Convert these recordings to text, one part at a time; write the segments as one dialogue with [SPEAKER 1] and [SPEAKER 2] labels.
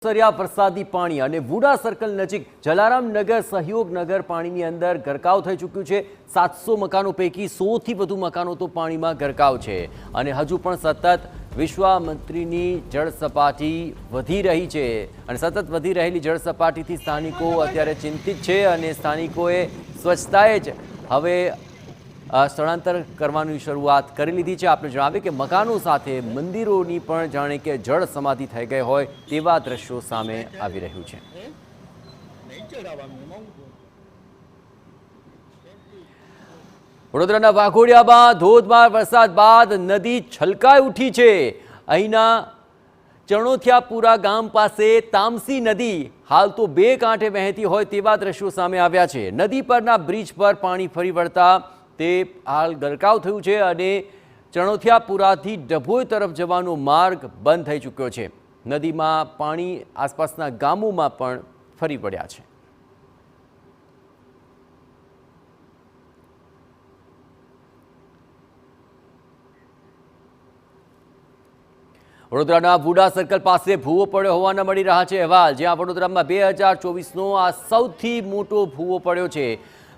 [SPEAKER 1] સરિયા વરસાદી પાણી અને વુડા સર્કલ નજીક જલારામનગર સહયોગનગર પાણીની અંદર ગરકાવ થઈ ચૂક્યું છે। 700 મકાનો પૈકી 100 થી વધુ મકાનો તો પાણીમાં ગરકાવ છે અને હજુ પણ સતત વિશ્વામિત્રીની જળ સપાટી વધી રહી છે અને સતત વધી રહેલી જળ સપાટીથી સ્થાનિકો અત્યારે ચિંતિત છે અને સ્થાનિકોએ સ્વચ્છતાએ જ હવે સ્થળાંતર કરવાની શરૂઆત કરી લીધી છે। આપણે જણાવીએ કે મકાનો સાથે મંદિરોની પણ જાણે કે જળ સમાધિ થઈ ગઈ હોય તેવા દ્રશ્યો સામે આવી રહ્યું છે। વડોદરાના વાઘોડિયામાં ધોધમાર વરસાદ બાદ નદી છલકાઈ ઉઠી છે। અહીંના ચણોથિયાપુરા ગામ પાસે તામસી નદી હાલ તો બે કાંઠે વહેતી હોય તેવા દ્રશ્યો સામે આવ્યા છે। નદી પરના બ્રિજ પર પાણી ફરી વળતા તે હાલ ગરકાવ થયું છે અને ચણોથિયાપુરાથી ડભોઈ તરફ જવાનો માર્ગ બંધ થઈ ચૂક્યો છે। નદીમાં પાણી આસપાસના ગામોમાં પણ ફરી વળ્યા છે। વડોદરાના વુડા સર્કલ પાસે ભૂવો પડ્યો હોવાના મળી રહ્યા છે અહેવાલ, જ્યાં વડોદરામાં 2024નો આ સૌથી મોટો ભૂવો પડ્યો છે।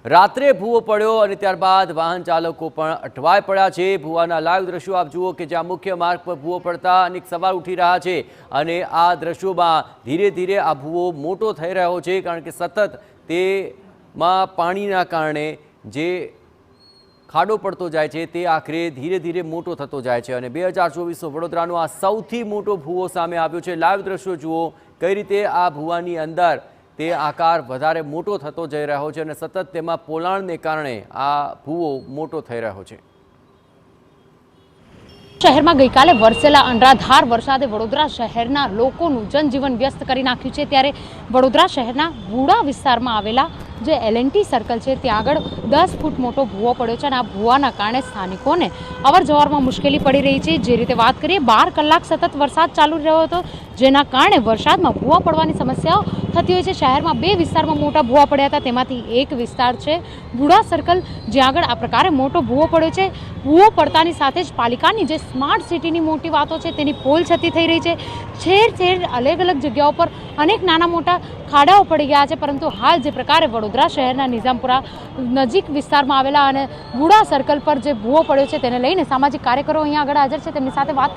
[SPEAKER 1] રાત્રે ભૂવો પડ્યો અને ત્યારબાદ વાહન ચાલકો પણ અટવાઈ પડ્યા છે। ભૂવાના લાઈવ દ્રશ્યો આપ જુઓ કે જ્યાં મુખ્ય માર્ગ પર ભૂવો પડતા અનેક સવાલ ઉઠી રહ્યા છે અને આ દ્રશ્યોમાં ધીરે ધીરે આ ભૂવો મોટો થઈ રહ્યો છે, કારણ કે સતત તેમાં પાણીના કારણે જે ખાડો પડતો જાય છે તે આખરે ધીરે ધીરે મોટો થતો જાય છે અને 2024નો વડોદરાનો આ સૌથી મોટો ભૂવો સામે આવ્યો છે। લાઈવ દ્રશ્યો જુઓ કઈ રીતે આ ભૂવાની અંદર તે આકાર વધારે મોટો થતો જઈ રહ્યો છે અને સતત તેમાં પોલાણને કારણે આ ભૂવો મોટો થઈ રહ્યો છે।
[SPEAKER 2] શહેરમાં ગઈકાલે વરસેલા અનરાધાર વરસાદે વડોદરા શહેરના લોકોનું જનજીવન વ્યસ્ત કરી નાખ્યું છે, ત્યારે વડોદરા શહેરના વુડા વિસ્તારમાં આવેલા જે L&T સર્કલ છે ત્યાં આગળ 10 ફૂટ મોટો ભૂવો પડ્યો છે અને આ ભૂવાના કારણે સ્થાનિકોને અવર જવરમાં મુશ્કેલી પડી રહી છે। જે રીતે વાત કરીએ 12 કલાક સતત વરસાદ ચાલુ રહ્યો હતો, જેના કારણે વરસાદમાં ભૂવા પડવાની સમસ્યાઓ થતી હોય છે। શહેરમાં બે વિસ્તારમાં મોટા ભૂવા પડ્યા હતા, તેમાંથી એક વિસ્તાર છે વુડા સર્કલ, જ્યાં આગળ આ પ્રકારે મોટો ભૂવો પડ્યો છે। ભૂવો પડતાની સાથે જ પાલિકાની જે સ્માર્ટ સિટીની મોટી વાતો છે તેની પોલ છતી થઈ રહી છે। ઠેર ઠેર અલગ અલગ જગ્યાઓ પર અનેક નાના મોટા ખાડાઓ પડી ગયા છે, પરંતુ હાલ જે પ્રકારે વડોદરા શહેરના નિઝામપુરા નજીક વિસ્તારમાં આવેલા અને વુડા સર્કલ પર જે ભૂવો પડ્યો છે તેને લઈને સામાજિક કાર્યકરો અહીંયા આગળ હાજર છે, તેમની સાથે વાત